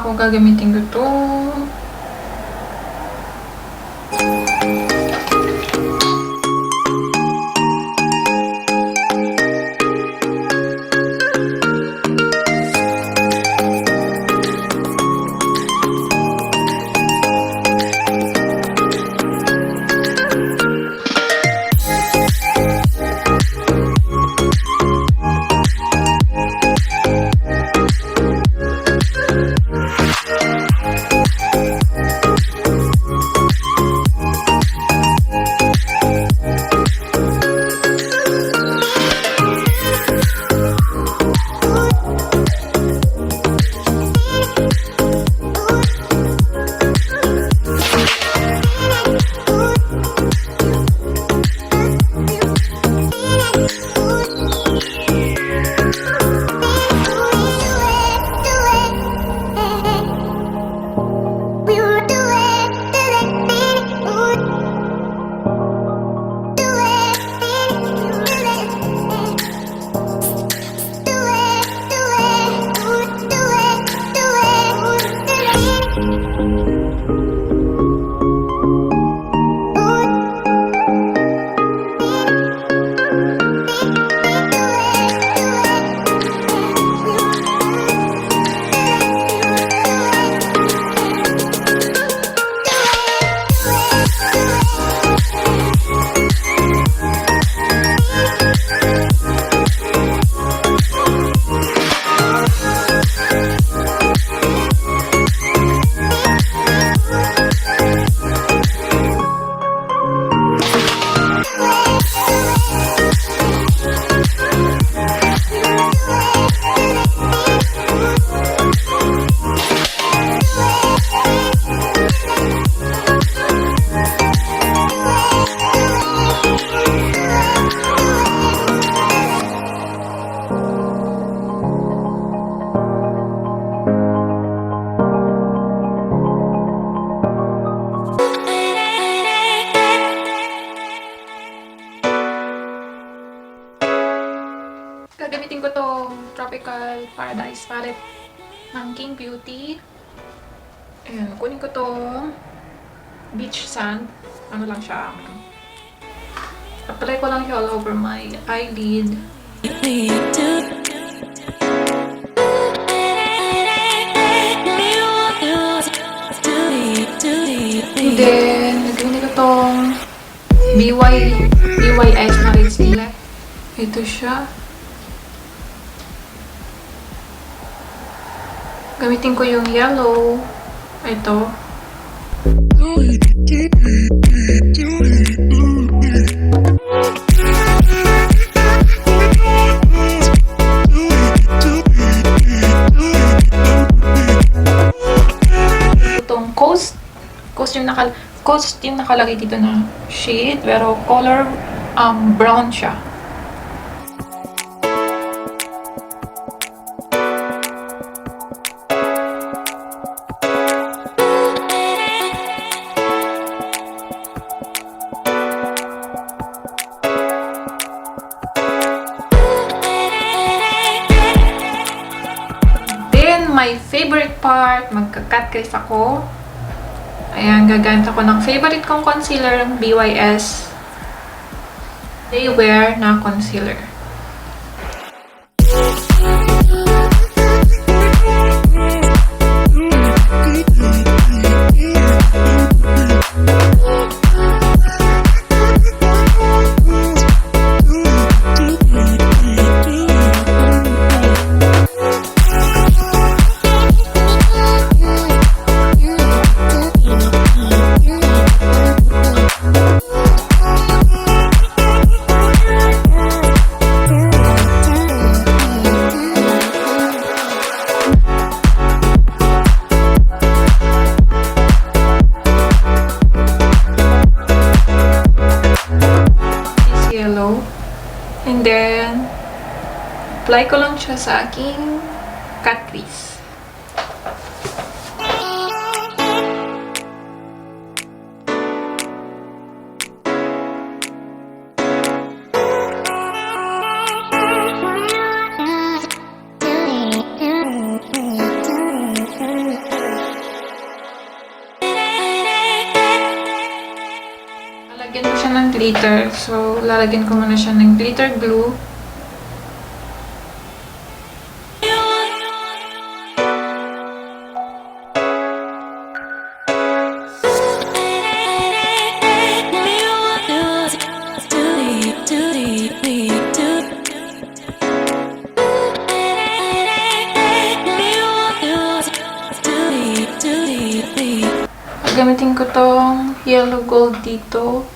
ako gagamitin ko to. Gagamitin ko tong Tropical Paradise palette ng King Beauty. Ayan, kunin ko tong Beach Sand. Ano lang siya. Apply ko lang siya all over my eyelid. And then, nagawin ko tong EYES na red select. Ito siya. Gamitin ko yung yellow. Ito. Itong Coast yung nakalagay dito na shade, pero color brown siya. My favorite part, magka-cut crease ako. Ayan, gagamit ako ng favorite kong concealer, BYS Day Wear na concealer. And then, apply ko lang siya sa aking cut crease. Lalagyan ko siya ng glitter. So, lalagyan ko muna siya ng glitter glue. Gamitin ko tong yellow gold dito.